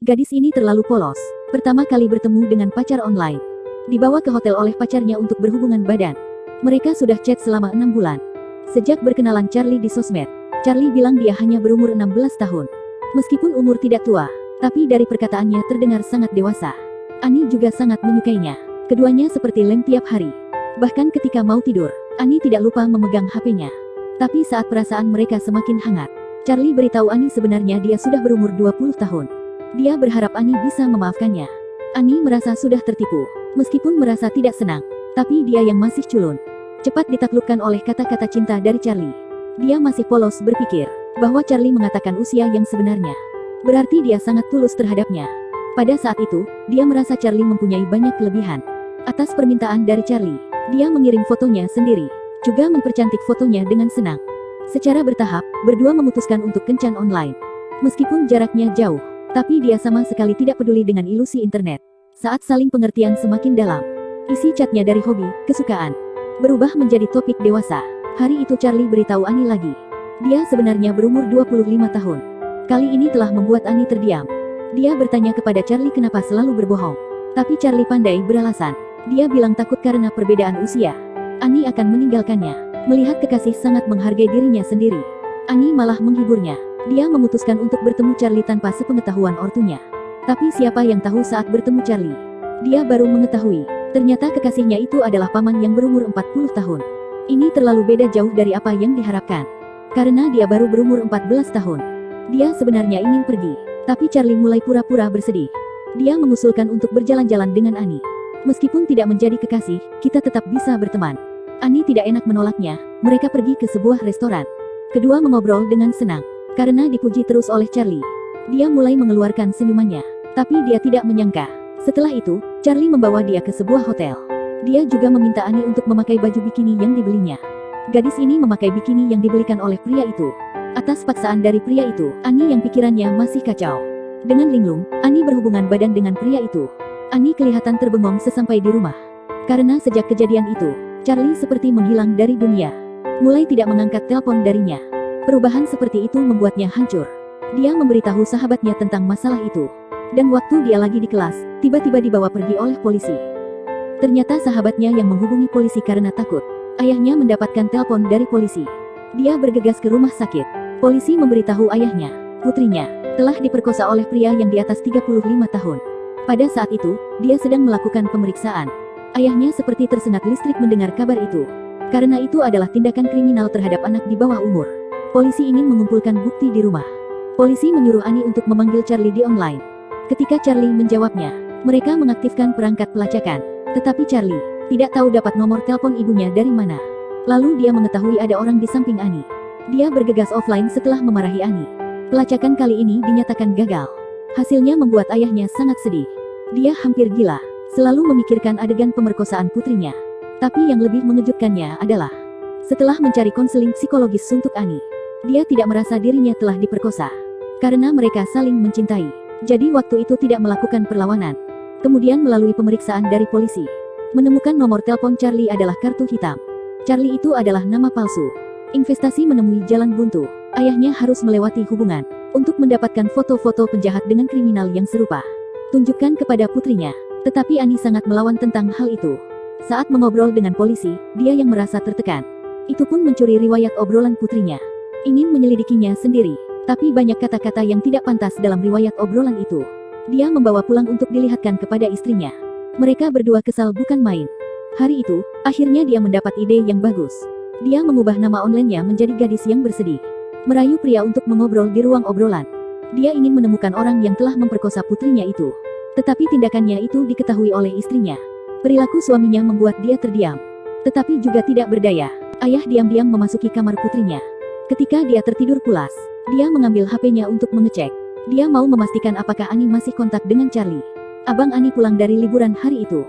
Gadis ini terlalu polos. Pertama kali bertemu dengan pacar online. Dibawa ke hotel oleh pacarnya untuk berhubungan badan. Mereka sudah chat selama 6 bulan. Sejak berkenalan Charlie di sosmed, Charlie bilang dia hanya berumur 16 tahun. Meskipun umur tidak tua, tapi dari perkataannya terdengar sangat dewasa. Annie juga sangat menyukainya. Keduanya seperti lem tiap hari. Bahkan ketika mau tidur, Annie tidak lupa memegang HP-nya. Tapi saat perasaan mereka semakin hangat, Charlie beritahu Annie sebenarnya dia sudah berumur 20 tahun. Dia berharap Annie bisa memaafkannya. Annie merasa sudah tertipu, meskipun merasa tidak senang. Tapi dia yang masih culun, cepat ditaklukkan oleh kata-kata cinta dari Charlie. Dia masih polos berpikir bahwa Charlie mengatakan usia yang sebenarnya. Berarti dia sangat tulus terhadapnya. Pada saat itu, dia merasa Charlie mempunyai banyak kelebihan. Atas permintaan dari Charlie, dia mengirim fotonya sendiri, juga mempercantik fotonya dengan senang. Secara bertahap, berdua memutuskan untuk kencan online. Meskipun jaraknya jauh, tapi dia sama sekali tidak peduli dengan ilusi internet. Saat saling pengertian semakin dalam, isi chatnya dari hobi, kesukaan, berubah menjadi topik dewasa. Hari itu Charlie beritahu Annie lagi. Dia sebenarnya berumur 25 tahun. Kali ini telah membuat Annie terdiam. Dia bertanya kepada Charlie kenapa selalu berbohong. Tapi Charlie pandai beralasan. Dia bilang takut karena perbedaan usia. Annie akan meninggalkannya. Melihat kekasih sangat menghargai dirinya sendiri, Annie malah menghiburnya. Dia memutuskan untuk bertemu Charlie tanpa sepengetahuan ortunya. Tapi siapa yang tahu saat bertemu Charlie? Dia baru mengetahui, ternyata kekasihnya itu adalah paman yang berumur 40 tahun. Ini terlalu beda jauh dari apa yang diharapkan. Karena dia baru berumur 14 tahun. Dia sebenarnya ingin pergi, tapi Charlie mulai pura-pura bersedih. Dia mengusulkan untuk berjalan-jalan dengan Annie. Meskipun tidak menjadi kekasih, kita tetap bisa berteman. Annie tidak enak menolaknya. Mereka pergi ke sebuah restoran. Kedua mengobrol dengan senang. Karena dipuji terus oleh Charlie, dia mulai mengeluarkan senyumannya. Tapi dia tidak menyangka. Setelah itu, Charlie membawa dia ke sebuah hotel. Dia juga meminta Annie untuk memakai baju bikini yang dibelinya. Gadis ini memakai bikini yang dibelikan oleh pria itu. Atas paksaan dari pria itu, Annie yang pikirannya masih kacau. Dengan linglung, Annie berhubungan badan dengan pria itu. Annie kelihatan terbengong sesampai di rumah. Karena sejak kejadian itu, Charlie seperti menghilang dari dunia. Mulai tidak mengangkat telepon darinya. Perubahan seperti itu membuatnya hancur. Dia memberitahu sahabatnya tentang masalah itu. Dan waktu dia lagi di kelas, tiba-tiba dibawa pergi oleh polisi. Ternyata sahabatnya yang menghubungi polisi karena takut. Ayahnya mendapatkan telepon dari polisi. Dia bergegas ke rumah sakit. Polisi memberitahu ayahnya, putrinya, telah diperkosa oleh pria yang di atas 35 tahun. Pada saat itu, dia sedang melakukan pemeriksaan. Ayahnya seperti tersengat listrik mendengar kabar itu. Karena itu adalah tindakan kriminal terhadap anak di bawah umur. Polisi ingin mengumpulkan bukti di rumah. Polisi menyuruh Annie untuk memanggil Charlie di online. Ketika Charlie menjawabnya, mereka mengaktifkan perangkat pelacakan. Tetapi Charlie tidak tahu dapat nomor telepon ibunya dari mana. Lalu dia mengetahui ada orang di samping Annie. Dia bergegas offline setelah memarahi Annie. Pelacakan kali ini dinyatakan gagal. Hasilnya membuat ayahnya sangat sedih. Dia hampir gila, selalu memikirkan adegan pemerkosaan putrinya. Tapi yang lebih mengejutkannya adalah, setelah mencari konseling psikologis untuk Annie, dia tidak merasa dirinya telah diperkosa. Karena mereka saling mencintai. Jadi waktu itu tidak melakukan perlawanan. Kemudian melalui pemeriksaan dari polisi, menemukan nomor telepon Charlie adalah kartu hitam. Charlie itu adalah nama palsu. Investasi menemui jalan buntu. Ayahnya harus melewati hubungan untuk mendapatkan foto-foto penjahat dengan kriminal yang serupa. Tunjukkan kepada putrinya. Tetapi Annie sangat melawan tentang hal itu. Saat mengobrol dengan polisi, dia yang merasa tertekan. Itu pun mencuri riwayat obrolan putrinya. Ingin menyelidikinya sendiri, tapi banyak kata-kata yang tidak pantas dalam riwayat obrolan itu. Dia membawa pulang untuk dilihatkan kepada istrinya. Mereka berdua kesal bukan main. Hari itu, akhirnya dia mendapat ide yang bagus. Dia mengubah nama online-nya menjadi gadis yang bersedih. Merayu pria untuk mengobrol di ruang obrolan. Dia ingin menemukan orang yang telah memperkosa putrinya itu. Tetapi tindakannya itu diketahui oleh istrinya. Perilaku suaminya membuat dia terdiam. Tetapi juga tidak berdaya. Ayah diam-diam memasuki kamar putrinya. Ketika dia tertidur pulas, dia mengambil HP-nya untuk mengecek. Dia mau memastikan apakah Annie masih kontak dengan Charlie. Abang Annie pulang dari liburan hari itu.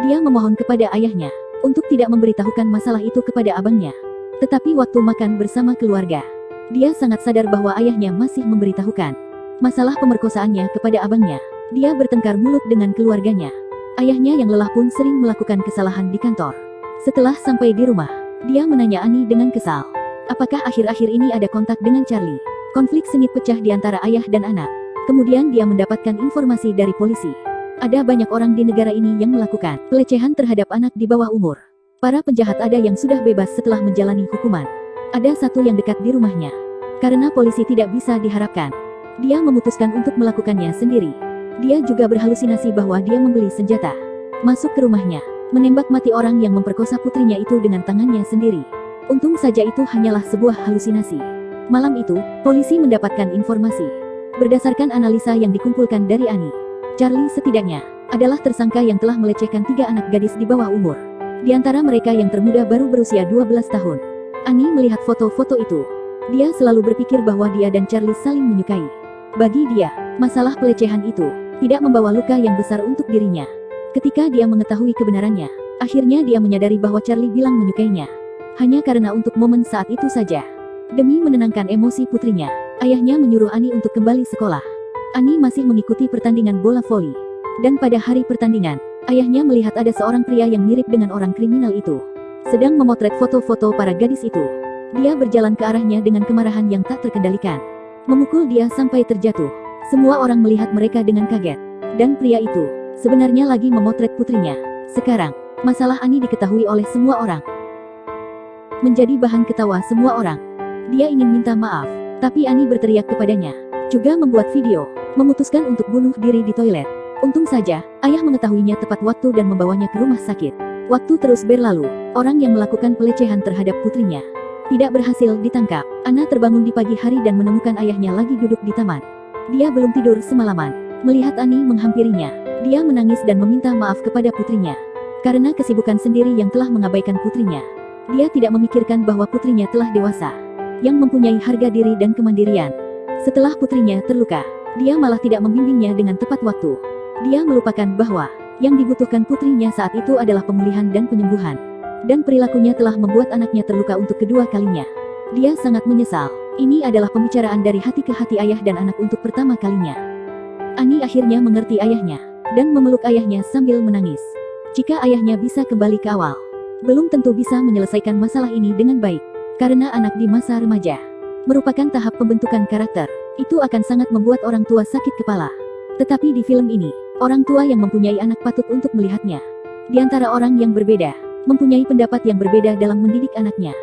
Dia memohon kepada ayahnya untuk tidak memberitahukan masalah itu kepada abangnya. Tetapi waktu makan bersama keluarga, dia sangat sadar bahwa ayahnya masih memberitahukan masalah pemerkosaannya kepada abangnya. Dia bertengkar mulut dengan keluarganya. Ayahnya yang lelah pun sering melakukan kesalahan di kantor. Setelah sampai di rumah, dia menanya Annie dengan kesal. Apakah akhir-akhir ini ada kontak dengan Charlie? Konflik sengit pecah di antara ayah dan anak. Kemudian dia mendapatkan informasi dari polisi. Ada banyak orang di negara ini yang melakukan pelecehan terhadap anak di bawah umur. Para penjahat ada yang sudah bebas setelah menjalani hukuman. Ada satu yang dekat di rumahnya. Karena polisi tidak bisa diharapkan, dia memutuskan untuk melakukannya sendiri. Dia juga berhalusinasi bahwa dia membeli senjata, masuk ke rumahnya, menembak mati orang yang memperkosa putrinya itu dengan tangannya sendiri. Untung saja itu hanyalah sebuah halusinasi. Malam itu, polisi mendapatkan informasi. Berdasarkan analisa yang dikumpulkan dari Annie, Charlie setidaknya adalah tersangka yang telah melecehkan 3 anak gadis di bawah umur. Di antara mereka yang termuda baru berusia 12 tahun. Annie melihat foto-foto itu. Dia selalu berpikir bahwa dia dan Charlie saling menyukai. Bagi dia, masalah pelecehan itu tidak membawa luka yang besar untuk dirinya. Ketika dia mengetahui kebenarannya, akhirnya dia menyadari bahwa Charlie bilang menyukainya hanya karena untuk momen saat itu saja. Demi menenangkan emosi putrinya, ayahnya menyuruh Annie untuk kembali sekolah. Annie masih mengikuti pertandingan bola voli. Dan pada hari pertandingan, ayahnya melihat ada seorang pria yang mirip dengan orang kriminal itu sedang memotret foto-foto para gadis itu. Dia berjalan ke arahnya dengan kemarahan yang tak terkendalikan, memukul dia sampai terjatuh. Semua orang melihat mereka dengan kaget. Dan pria itu sebenarnya lagi memotret putrinya. Sekarang, masalah Annie diketahui oleh semua orang, menjadi bahan ketawa semua orang. Dia ingin minta maaf, tapi Annie berteriak kepadanya, juga membuat video, memutuskan untuk bunuh diri di toilet. Untung saja, ayah mengetahuinya tepat waktu dan membawanya ke rumah sakit. Waktu terus berlalu, orang yang melakukan pelecehan terhadap putrinya tidak berhasil ditangkap. Anna terbangun di pagi hari dan menemukan ayahnya lagi duduk di taman. Dia belum tidur semalaman. Melihat Annie menghampirinya, dia menangis dan meminta maaf kepada putrinya. Karena kesibukan sendiri yang telah mengabaikan putrinya, dia tidak memikirkan bahwa putrinya telah dewasa, yang mempunyai harga diri dan kemandirian. Setelah putrinya terluka, dia malah tidak membimbingnya dengan tepat waktu. Dia melupakan bahwa yang dibutuhkan putrinya saat itu adalah pemulihan dan penyembuhan. Dan perilakunya telah membuat anaknya terluka untuk kedua kalinya. Dia sangat menyesal. Ini adalah pembicaraan dari hati ke hati ayah dan anak untuk pertama kalinya. Annie akhirnya mengerti ayahnya, dan memeluk ayahnya sambil menangis. Jika ayahnya bisa kembali ke awal, belum tentu bisa menyelesaikan masalah ini dengan baik. Karena anak di masa remaja merupakan tahap pembentukan karakter. Itu akan sangat membuat orang tua sakit kepala. Tetapi di film ini, orang tua yang mempunyai anak patut untuk melihatnya. Di antara orang yang berbeda, mempunyai pendapat yang berbeda dalam mendidik anaknya.